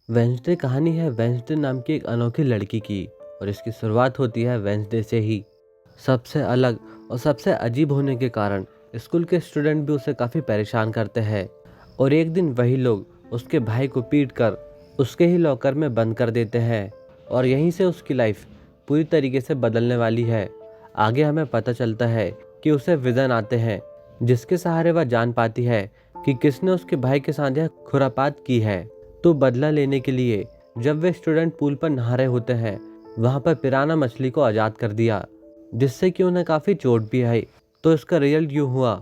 Wednesday कहानी है Wednesday नाम की एक अनोखी लड़की की। और इसकी शुरुआत होती है वेंसडे से ही। सबसे अलग और सबसे अजीब होने के कारण स्कूल के स्टूडेंट भी उसे काफ़ी परेशान करते हैं। और एक दिन वही लोग उसके भाई को पीट कर उसके ही लॉकर में बंद कर देते हैं। और यहीं से उसकी लाइफ पूरी तरीके से बदलने वाली है। आगे हमें पता चलता है कि उसे विजन आते हैं, जिसके सहारे वह जान पाती है कि किसने उसके भाई के साथ यह खुरापात की है। तो बदला लेने के लिए जब वे स्टूडेंट पूल पर नहा रहे होते हैं, वहां पर पिराना मछली को आज़ाद कर दिया, जिससे कि उन्हें काफ़ी चोट भी आई। तो इसका रिजल्ट यूँ हुआ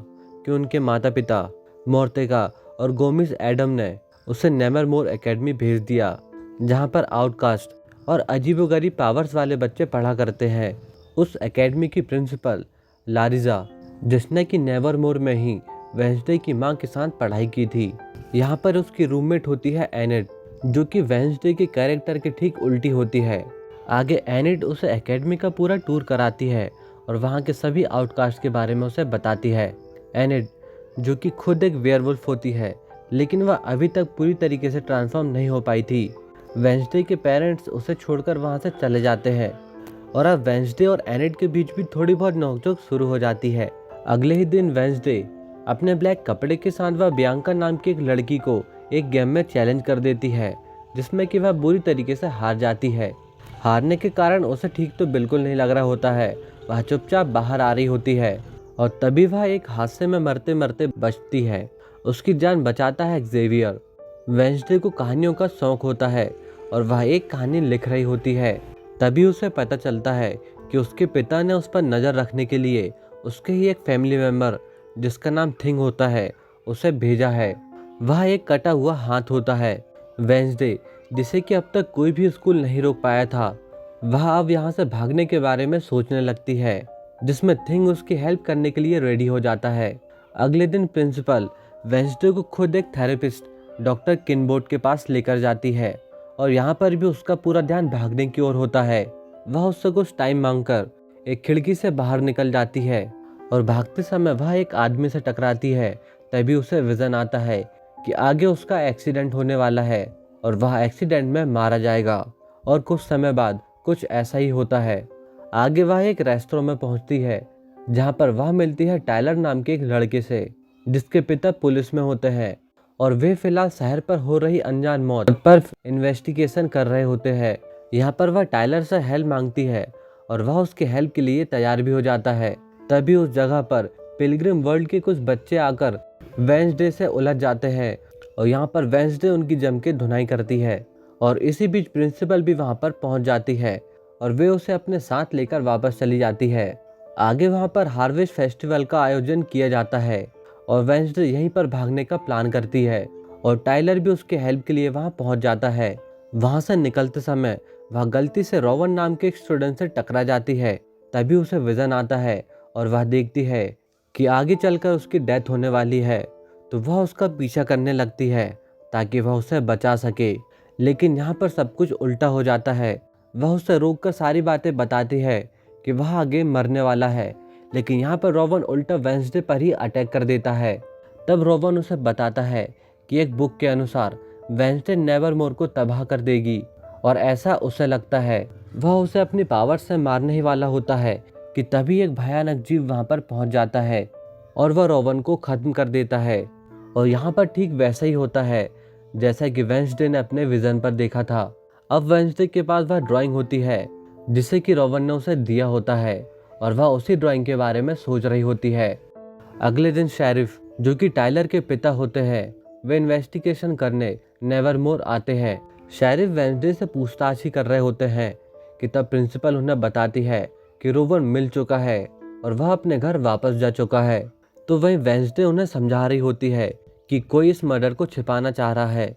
कि उनके माता पिता मोर्तेगा और गोमिस एडम ने उसे नेवरमोर एकेडमी भेज दिया, जहां पर आउटकास्ट और अजीबोगरीब पावर्स वाले बच्चे पढ़ा करते हैं। उस एकेडमी की प्रिंसिपल लारिजा, जिसने कि नेवरमोर में ही वेंसडे की मां के साथ पढ़ाई की थी। यहाँ पर उसकी रूममेट होती है एनेट, जो कि वेंसडे के कैरेक्टर के ठीक उल्टी होती है। आगे एनेट उसे एकेडमी का पूरा टूर कराती है और वहाँ के सभी आउटकास्ट के बारे में उसे बताती है। एनेट, जो कि खुद एक वेयरवुल्फ होती है, लेकिन वह अभी तक पूरी तरीके से ट्रांसफॉर्म नहीं हो पाई थी। वेंसडे के पेरेंट्स उसे छोड़कर वहाँ से चले जाते हैं और अब वेंसडे और एनेट के बीच भी थोड़ी बहुत नोकझोंक शुरू हो जाती है। अगले ही दिन वेंसडे अपने ब्लैक कपड़े के साथ वह बियांका नाम की एक लड़की को एक गेम में चैलेंज कर देती है, जिसमें कि वह बुरी तरीके से हार जाती है। हारने के कारण उसे ठीक तो बिल्कुल नहीं लग रहा होता है। वह चुपचाप बाहर आ रही होती है और तभी वह एक हादसे में मरते मरते बचती है। उसकी जान बचाता है एक्जेवियर। वेंसडे को कहानियों का शौक होता है और वह एक कहानी लिख रही होती है। तभी उसे पता चलता है कि उसके पिता ने उस पर नज़र रखने के लिए उसके ही एक फैमिली मेम्बर, जिसका नाम थिंग होता है, उसे भेजा है। वह एक कटा हुआ हाथ होता है। वेंसडे, जिसे कि अब तक कोई भी स्कूल नहीं रोक पाया था, वह अब यहाँ से भागने के बारे में सोचने लगती है, जिसमें थिंग उसकी हेल्प करने के लिए रेडी हो जाता है। अगले दिन प्रिंसिपल वेंसडे को खुद एक थेरेपिस्ट डॉक्टर किनबोर्ड के पास लेकर जाती है और यहाँ पर भी उसका पूरा ध्यान भागने की ओर होता है। वह उससे कुछ टाइम मांगकर एक खिड़की से बाहर निकल जाती है और भागते समय वह एक आदमी से टकराती है। तभी उसे विजन आता है कि आगे उसका एक्सीडेंट होने वाला है और वह एक्सीडेंट में मारा जाएगा। और कुछ समय बाद कुछ ऐसा ही होता है। आगे वह एक रेस्टोरेंट में पहुंचती है, जहां पर वह मिलती है टायलर नाम के एक लड़के से, जिसके पिता पुलिस में होते हैं और वे फिलहाल शहर पर हो रही अनजान मौत पर इन्वेस्टिगेशन कर रहे होते हैं। यहाँ पर वह टायलर से हेल्प मांगती है और वह उसकी हेल्प के लिए तैयार भी हो जाता है। तभी उस जगह पर पिलग्रिम वर्ल्ड के कुछ बच्चे आकर वेंसडे से उलझ जाते हैं और यहाँ पर वेंसडे उनकी जम के धुनाई करती है। और इसी बीच प्रिंसिपल भी वहाँ पर पहुँच जाती है और वे उसे अपने साथ लेकर वापस चली जाती है। आगे वहाँ पर हार्वेस्ट फेस्टिवल का आयोजन किया जाता है और वेंसडे यहीं पर भागने का प्लान करती है और टाइलर भी उसके हेल्प के लिए वहाँ पहुँच जाता है। वहाँ से निकलते समय वह गलती से रोवन नाम के एक स्टूडेंट से टकरा जाती है। तभी उसे विजन आता है और वह देखती है कि आगे चलकर उसकी डेथ होने वाली है। तो वह उसका पीछा करने लगती है ताकि वह उसे बचा सके। लेकिन यहाँ पर सब कुछ उल्टा हो जाता है। वह उसे रोककर सारी बातें बताती है कि वह आगे मरने वाला है, लेकिन यहाँ पर रोवन उल्टा वेंसडे पर ही अटैक कर देता है। तब रोवन उसे बताता है कि एक बुक के अनुसार वेंसडे नेवरमोर को तबाह कर देगी और ऐसा उसे लगता है। वह उसे अपनी पावर से मारने ही वाला होता है कि तभी एक भयानक जीव वहां पर पहुंच जाता है और वह रोवन को खत्म कर देता है। और यहाँ पर ठीक वैसा ही होता है जैसा कि वेंसडे ने अपने विजन पर देखा था। अब वेंसडे के पास वह ड्राइंग होती है जिसे कि रोवन ने उसे दिया होता है और वह उसी ड्राइंग के बारे में सोच रही होती है। अगले दिन शेरिफ, जो कि टाइलर के पिता होते हैं, वे इन्वेस्टिगेशन करने नेवरमोर आते हैं। शेरिफ वेंसडे से पूछताछ ही कर रहे होते हैं कि तब प्रिंसिपल उन्हें बताती है कि रोवन मिल चुका है और वह अपने घर वापस जा चुका है। तो वहीं वेंसडे उन्हें समझा रही होती है कि कोई इस मर्डर को छिपाना चाह रहा है।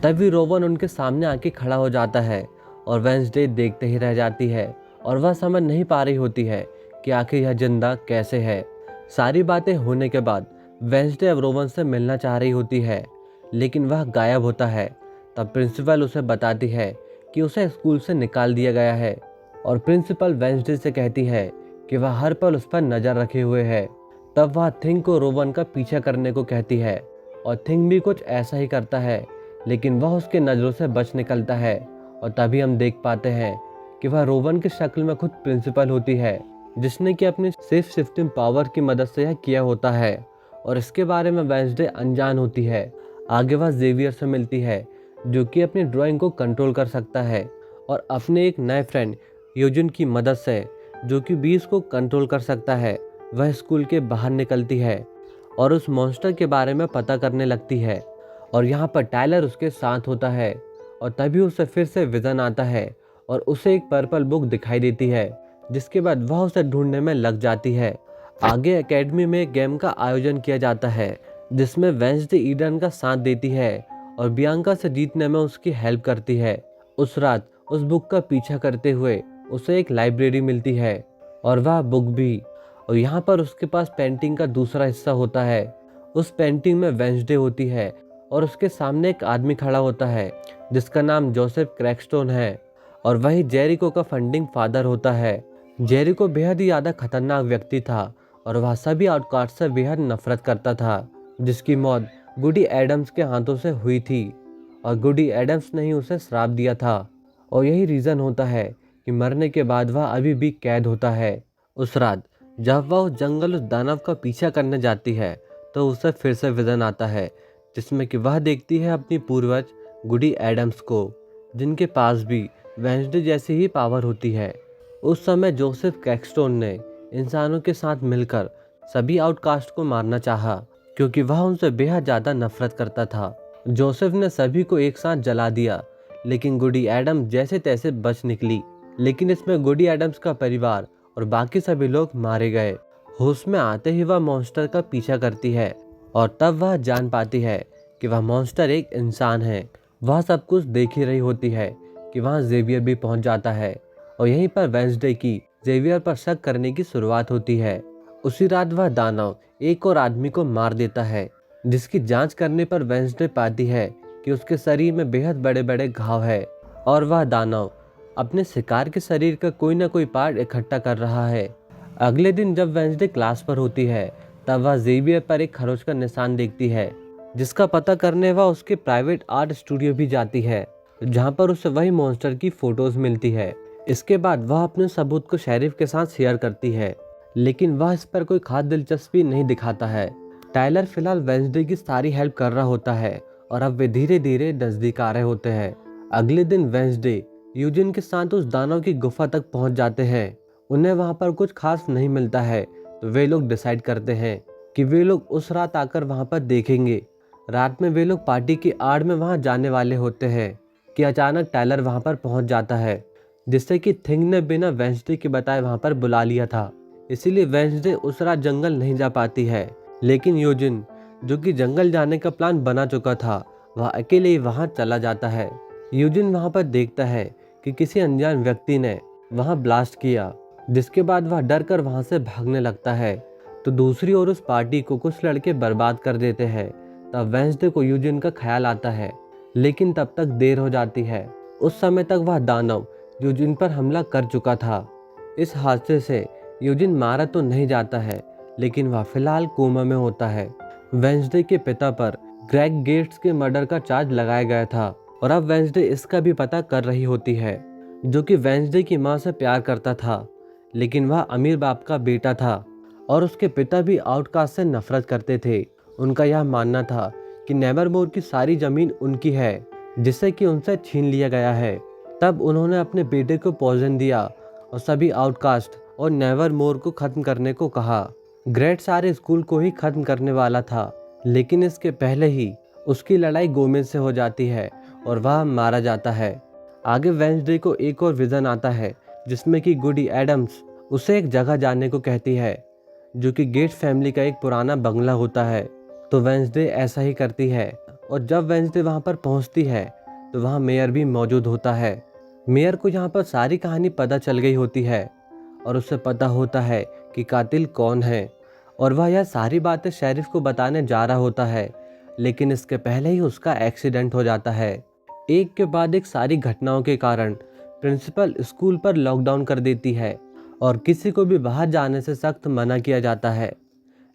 तभी रोवन उनके सामने आके खड़ा हो जाता है और वेंसडे देखते ही रह जाती है और वह समझ नहीं पा रही होती है कि आखिर यह जिंदा कैसे है। सारी बातें होने के बाद वेंसडे अब रोवन से मिलना चाह रही होती है, लेकिन वह गायब होता है। तब प्रिंसिपल उसे बताती है कि उसे स्कूल से निकाल दिया गया है और प्रिंसिपल वेंसडे से कहती है कि वह हर पल उस पर नज़र रखे हुए है। तब वह थिंग को रोवन का पीछा करने को कहती है और थिंग भी कुछ ऐसा ही करता है, लेकिन वह उसके नज़रों से बच निकलता है और तभी हम देख पाते हैं कि वह रोवन की शक्ल में खुद प्रिंसिपल होती है, जिसने कि अपनी सेफ शिफ्टिंग पावर की मदद से यह किया होता है और इसके बारे में वेंसडे अनजान होती है। आगे वह जेवियर से मिलती है, जो कि अपनी ड्राइंग को कंट्रोल कर सकता है और अपने एक नए फ्रेंड यूजिन की मदद से, जो कि बीस को कंट्रोल कर सकता है, वह स्कूल के बाहर निकलती है और उस मॉन्स्टर के बारे में पता करने लगती है। और यहाँ पर टाइलर उसके साथ होता है और तभी उसे फिर से विजन आता है और उसे एक पर्पल बुक दिखाई देती है, जिसके बाद वह उसे ढूंढने में लग जाती है। आगे एकेडमी में एक गेम का आयोजन किया जाता है, जिसमें वेंसडे ईडन का साथ देती है और बियांका से जीतने में उसकी हेल्प करती है। उस रात उस बुक का पीछा करते हुए उसे एक लाइब्रेरी मिलती है और वह बुक भी, और यहाँ पर उसके पास पेंटिंग का दूसरा हिस्सा होता है। उस पेंटिंग में वेंसडे होती है और उसके सामने एक आदमी खड़ा होता है जिसका नाम जोसेफ क्रैकस्टोन है और वही जेरिको का फंडिंग फादर होता है। जेरिको बेहद ही ज़्यादा खतरनाक व्यक्ति था और वह सभी आउटकास्ट से बेहद नफरत करता था, जिसकी मौत गुडी एडम्स के हाथों से हुई थी और गुडी एडम्स ने ही उसे श्राप दिया था और यही रीज़न होता है कि मरने के बाद वह अभी भी कैद होता है। उस रात जब वह उस जंगल उस दानव का पीछा करने जाती है तो उसे फिर से विजन आता है, जिसमें कि वह देखती है अपनी पूर्वज गुडी एडम्स को, जिनके पास भी वेंसडे जैसी ही पावर होती है। उस समय जोसेफ क्रैकस्टोन ने इंसानों के साथ मिलकर सभी आउटकास्ट को मारना चाहा, क्योंकि वह उनसे बेहद ज़्यादा नफरत करता था। जोसेफ ने सभी को एक साथ जला दिया, लेकिन गुडी एडम्स जैसे तैसे बच निकली, लेकिन इसमें गुडी एडम्स का परिवार और बाकी सभी लोग मारे गए। होश में आते ही वह मॉन्स्टर का पीछा करती है और तब वह जान पाती है कि वह मॉन्स्टर एक इंसान है। वह सब कुछ देख ही रही होती है कि वहाँ जेवियर भी पहुंच जाता है और यहीं पर वेंसडे की जेवियर पर शक करने की शुरुआत होती है। उसी रात वह दानव एक और आदमी को मार देता है, जिसकी जांच करने पर वेंसडे पाती है कि उसके शरीर में बेहद बड़े बड़े घाव है और वह दानव अपने शिकार के शरीर का कोई ना कोई पार्ट इकट्ठा कर रहा है। अगले दिन जब वेंसडे क्लास पर होती है तब वह जेवियर पर एक खरोच का निशान देखती है, जिसका पता करने वह उसके प्राइवेट आर्ट स्टूडियो भी जाती है, जहां पर उसे वही मॉन्स्टर की फोटोज मिलती है। इसके बाद वह अपने सबूत को शेरिफ के साथ शेयर करती है, लेकिन वह इस पर कोई खास दिलचस्पी नहीं दिखाता है। टाइलर फिलहाल वेंसडे की सारी हेल्प कर रहा होता है और अब वे धीरे धीरे नजदीक आ रहे होते हैं। अगले दिन वेंसडे यूजिन के साथ उस दानव की गुफा तक पहुंच जाते हैं। उन्हें वहां पर कुछ खास नहीं मिलता है, तो वे लोग डिसाइड करते हैं कि वे लोग उस रात आकर वहां पर देखेंगे। रात में वे लोग पार्टी की आड़ में वहां जाने वाले होते हैं कि अचानक टाइलर वहां पर पहुंच जाता है, जिससे कि थिंग ने बिना वेंसडे के बताए वहां पर बुला लिया था। इसीलिए वेंसडे उस रात जंगल नहीं जा पाती है, लेकिन यूजिन, जो कि जंगल जाने का प्लान बना चुका था, वह अकेले ही वहां चला जाता है। यूजिन वहां पर देखता है कि किसी अनजान व्यक्ति ने वहां ब्लास्ट किया, जिसके बाद वह डर कर वहां से भागने लगता है। तो दूसरी ओर उस पार्टी को कुछ लड़के बर्बाद कर देते हैं। तब वेंसडे को यूजिन का ख्याल आता है, लेकिन तब तक देर हो जाती है। उस समय तक वह दानव यूजिन पर हमला कर चुका था। इस हादसे से यूजिन मारा तो नहीं जाता है, लेकिन वह फिलहाल कोमा में होता है। वेंसडे के पिता पर ग्रेग गेट्स के मर्डर का चार्ज लगाया गया था और अब वेंसडे इसका भी पता कर रही होती है, जो कि वेंसडे की मां से प्यार करता था, लेकिन वह अमीर बाप का बेटा था और उसके पिता भी आउटकास्ट से नफरत करते थे। उनका यह मानना था कि नेवरमोर की सारी जमीन उनकी है, जिसे कि उनसे छीन लिया गया है। तब उन्होंने अपने बेटे को पॉइजन दिया और सभी आउटकास्ट और नेवरमोर को खत्म करने को कहा। ग्रेट सारे स्कूल को ही खत्म करने वाला था, लेकिन इसके पहले ही उसकी लड़ाई गोमेज से हो जाती है और वह मारा जाता है। आगे वेंसडे को एक और विजन आता है, जिसमें कि गुडी एडम्स उसे एक जगह जाने को कहती है, जो कि गेट फैमिली का एक पुराना बंगला होता है। तो वेंसडे ऐसा ही करती है और जब वेंसडे वहां पर पहुंचती है तो वहां मेयर भी मौजूद होता है। मेयर को यहाँ पर सारी कहानी पता चल गई होती है और उसे पता होता है कि कातिल कौन है और वह यह सारी बातें शेरिफ को बताने जा रहा होता है, लेकिन इसके पहले ही उसका एक्सीडेंट हो जाता है। एक के बाद एक सारी घटनाओं के कारण प्रिंसिपल स्कूल पर लॉकडाउन कर देती है और किसी को भी बाहर जाने से सख्त मना किया जाता है।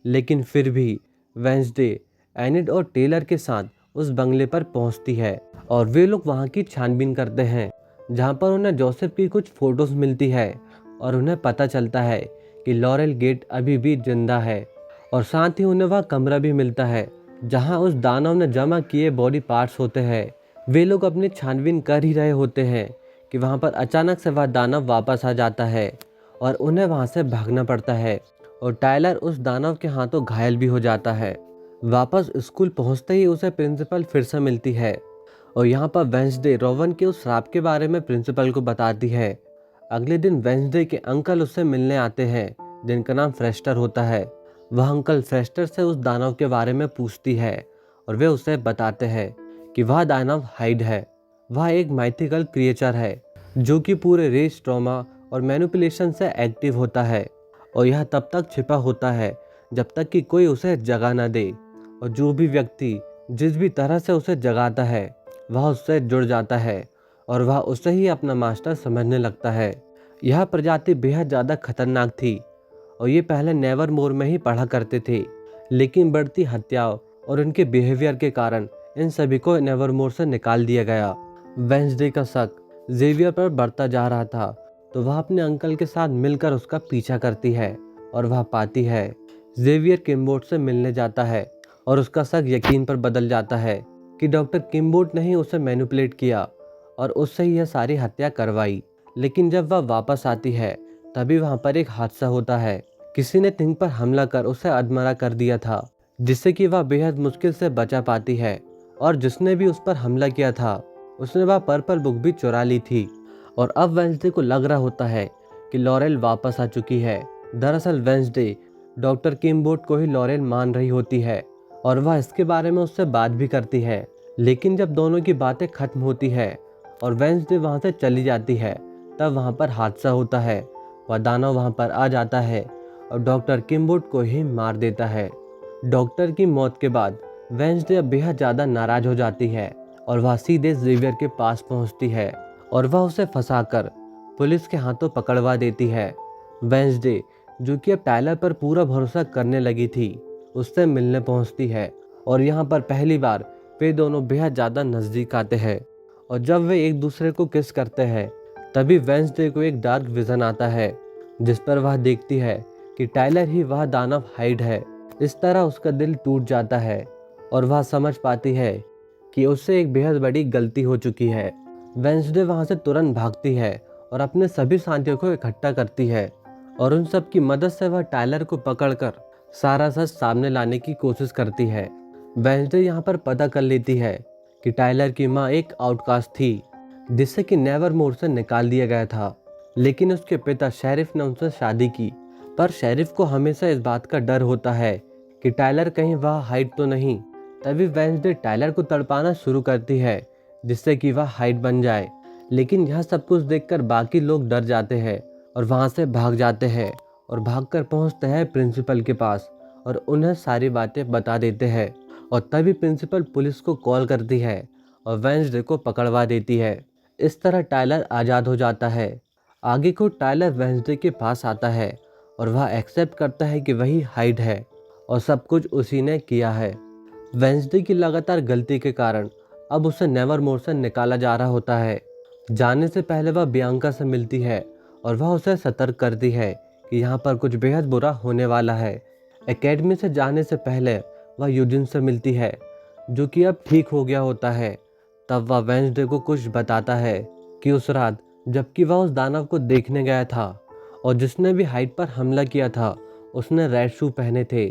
लेकिन फिर भी वेंसडे, एनिड और टेलर के साथ उस बंगले पर पहुंचती है और वे लोग वहां की छानबीन करते हैं, जहां पर उन्हें जोसेफ की कुछ फोटोज मिलती है और उन्हें पता चलता है कि लॉरेल गेट अभी भी जिंदा है। और साथ ही उन्हें वह कमरा भी मिलता है जहां उस दानव ने जमा किए बॉडी पार्ट्स होते हैं। वे लोग अपनी छानबीन कर ही रहे होते हैं कि वहां पर अचानक से वह दानव वापस आ जाता है और उन्हें वहां से भागना पड़ता है और टायलर उस दानव के हाथों घायल भी हो जाता है। वापस स्कूल पहुंचते ही उसे प्रिंसिपल फिर से मिलती है और यहाँ पर वेंसडे रोवन के उस श्राप के बारे में प्रिंसिपल को बताती है। अगले दिन वेंसडे के अंकल उससे मिलने आते हैं जिनका नाम फ्रेस्टर होता है। वह अंकल फ्रेस्टर से उस दानव के बारे में पूछती है और वे उसे बताते हैं कि वह दानव हाइड है। वह एक माइथिकल क्रिएचर है जो कि पूरे रेस ट्रॉमा और मैनिपुलेशन से एक्टिव होता है और यह तब तक छिपा होता है जब तक कि कोई उसे जगा न दे, और जो भी व्यक्ति जिस भी तरह से उसे जगाता है वह उससे जुड़ जाता है और वह उसे ही अपना मास्टर समझने लगता है। यह प्रजाति बेहद ज़्यादा खतरनाक थी और ये पहले नेवरमोर में ही पढ़ा करते थे, लेकिन बढ़ती हत्याओं और उनके बिहेवियर के कारण इन सभी को नेवरमोर से निकाल दिया गया। वेंसडे का शक जेवियर पर बढ़ता जा रहा था, तो वह अपने अंकल के साथ मिलकर उसका पीछा करती है और वह पाती है जेवियर किम्बोर्ड से मिलने जाता है और उसका शक यकीन पर बदल जाता है कि डॉक्टर किम्बोर्ड ने ही उसे मैनिपुलेट किया और उससे ही यह सारी हत्या करवाई। लेकिन जब वह वापस आती है तभी वहां पर एक हादसा होता है। किसी ने थिंग पर हमला कर उसे अधमरा कर दिया था, जिससे कि वह बेहद मुश्किल से बचा पाती है। और जिसने भी उस पर हमला किया था उसने वह पर्पल बुक भी चुरा ली थी। और अब वेंसडे को लग रहा होता है कि लॉरेल वापस आ चुकी है। दरअसल वेंसडे डॉक्टर किम्बोर्ड को ही लॉरेल मान रही होती है और वह इसके बारे में उससे बात भी करती है। लेकिन जब दोनों की बातें खत्म होती है और वेंसडे वहां से चली जाती है तब वहां पर हादसा होता है। वह दानव वहां पर आ जाता है और डॉक्टर किम्बोर्ड को ही मार देता है। डॉक्टर की मौत के बाद वेंसडे अब बेहद ज़्यादा नाराज हो जाती है और वह सीधे जेवियर के पास पहुंचती है और वह उसे फंसाकर पुलिस के हाथों पकड़वा देती है। वेंसडे जो कि अब टायलर पर पूरा भरोसा करने लगी थी उससे मिलने पहुंचती है और यहाँ पर पहली बार वे दोनों बेहद ज़्यादा नज़दीक आते हैं। और जब वे एक दूसरे को किस करते हैं तभी वेंसडे को एक डार्क विजन आता है जिस पर वह देखती है कि टायलर ही वह दानव हाइड है। इस तरह उसका दिल टूट जाता है और वह समझ पाती है कि उससे एक बेहद बड़ी गलती हो चुकी है। वेंसडे वहां से तुरंत भागती है और अपने सभी साथियों को इकट्ठा करती है और उन सब की मदद से वह टायलर को पकड़कर सारा सच सामने लाने की कोशिश करती है। वेंसडे यहाँ पर पता कर लेती है कि टायलर की माँ एक आउटकास्ट थी जिससे कि नेवरमोर से निकाल दिया गया था, लेकिन उसके पिता शेरिफ ने उनसे शादी की। पर शेरिफ को हमेशा इस बात का डर होता है कि टायलर कहीं वह हाइड तो नहीं। तभी वेंसडे टायलर को तड़पाना शुरू करती है जिससे कि वह हाइड बन जाए। लेकिन यह सब कुछ देखकर बाकी लोग डर जाते हैं और वहां से भाग जाते हैं और भागकर पहुंचते हैं प्रिंसिपल के पास और उन्हें सारी बातें बता देते हैं। और तभी प्रिंसिपल पुलिस को कॉल करती है और वेंसडे को पकड़वा देती है। इस तरह टायलर आज़ाद हो जाता है। आगे को टायलर वेंसडे के पास आता है और वह एक्सेप्ट करता है कि वही हाइड है और सब कुछ उसी ने किया है। वेंसडे की लगातार गलती के कारण अब उसे नेवरमोर से निकाला जा रहा होता है। जाने से पहले वह बियांका से मिलती है और वह उसे सतर्क करती है कि यहाँ पर कुछ बेहद बुरा होने वाला है। एकेडमी से जाने से पहले वह यूजिन से मिलती है जो कि अब ठीक हो गया होता है। तब वह वेंसडे को कुछ बताता है कि उस रात जबकि वह उस दानव को देखने गया था और जिसने भी हाइड पर हमला किया था उसने रेड शू पहने थे,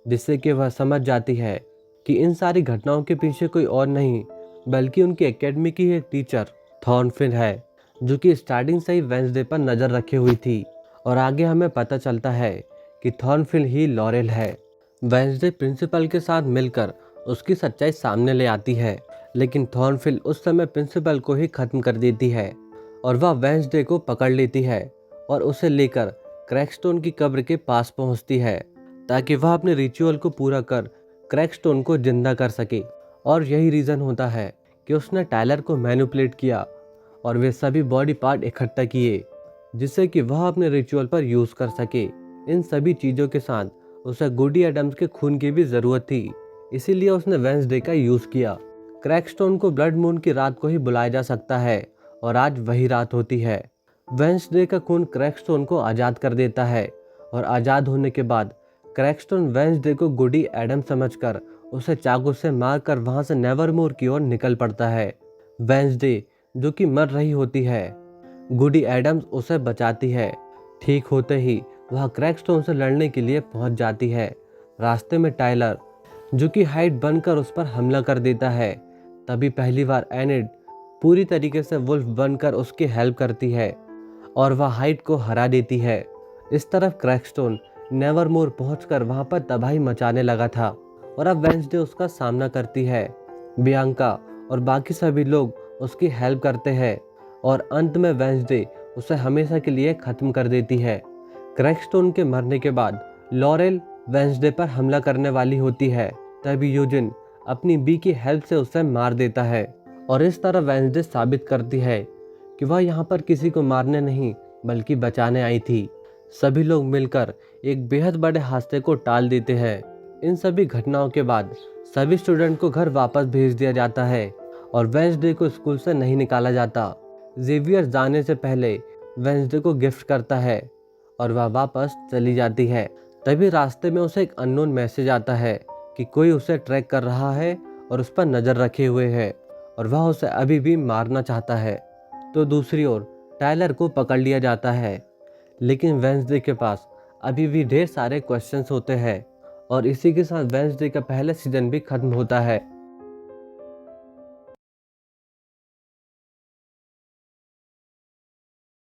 जिससे कि वह समझ जाती है कि इन सारी घटनाओं के पीछे कोई और नहीं बल्कि उनकी एकेडमी की एक टीचर थॉर्नफिल है जो कि स्टार्टिंग से ही वेंसडे पर नज़र रखी हुई थी। और आगे हमें पता चलता है कि थॉर्नफिल ही लॉरेल है। वेंसडे प्रिंसिपल के साथ मिलकर उसकी सच्चाई सामने ले आती है, लेकिन थॉर्नफिल उस समय प्रिंसिपल को ही खत्म कर देती है और वह वेंसडे को पकड़ लेती है और उसे लेकर क्रैकस्टोन की कब्र के पास पहुंचती है ताकि वह अपने रिचुअल को पूरा कर क्रैकस्टोन को जिंदा कर सके। और यही रीज़न होता है कि उसने टायलर को मैनिपुलेट किया और वे सभी बॉडी पार्ट इकट्ठा किए जिससे कि वह अपने रिचुअल पर यूज़ कर सके। इन सभी चीज़ों के साथ उसे गुडी एडम्स के खून की भी ज़रूरत थी, इसीलिए उसने वेंसडे का यूज़ किया। क्रैकस्टोन को ब्लड मून की रात को ही बुलाया जा सकता है और आज वही रात होती है। वेंसडे का खून क्रैकस्टोन को आज़ाद कर देता है और आज़ाद होने के बाद क्रैकस्टोन वेंसडे को गुडी एडम समझकर उसे चाकू से मारकर वहां से नेवरमोर की ओर निकल पड़ता है। वेंसडे जो कि मर रही होती है, गुडी एडम्स उसे बचाती है। ठीक होते ही वह क्रैकस्टोन से लड़ने के लिए पहुंच जाती है। रास्ते में टाइलर जो कि हाइड बनकर उस पर हमला कर देता है। तभी पहली बार एनिड पूरी तरीके से वुल्फ बनकर उसकी हेल्प करती है और वह हाइड को हरा देती है। इस तरफ क्रैकस्टोन नेवरमोर पहुंचकर वहां पर तबाही मचाने लगा था और अब वेंसडे उसका सामना करती है। बियांका और बाकी सभी लोग उसकी हेल्प करते हैं और अंत में वेंसडे उसे हमेशा के लिए खत्म कर देती है। क्रैकस्टोन के मरने के बाद लॉरेल वेंसडे पर हमला करने वाली होती है, तभी यूजिन अपनी बी की हेल्प से उसे मार देता है और इस तरह वेंसडे साबित करती है कि वह यहाँ पर किसी को मारने नहीं बल्कि बचाने आई थी। सभी लोग मिलकर एक बेहद बड़े हादसे को टाल देते हैं। इन सभी घटनाओं के बाद सभी स्टूडेंट को घर वापस भेज दिया जाता है और वेंसडे को स्कूल से नहीं निकाला जाता। जेवियर जाने से पहले वेंसडे को गिफ्ट करता है और वह वापस चली जाती है। तभी रास्ते में उसे एक अननोन मैसेज आता है कि कोई उसे ट्रैक कर रहा है और उस पर नज़र रखे हुए है और वह उसे अभी भी मारना चाहता है। तो दूसरी ओर टाइलर को पकड़ लिया जाता है, लेकिन वेंसडे के पास अभी भी ढेर सारे क्वेश्चंस होते हैं और इसी के साथ वेंसडे का पहला सीजन भी खत्म होता है।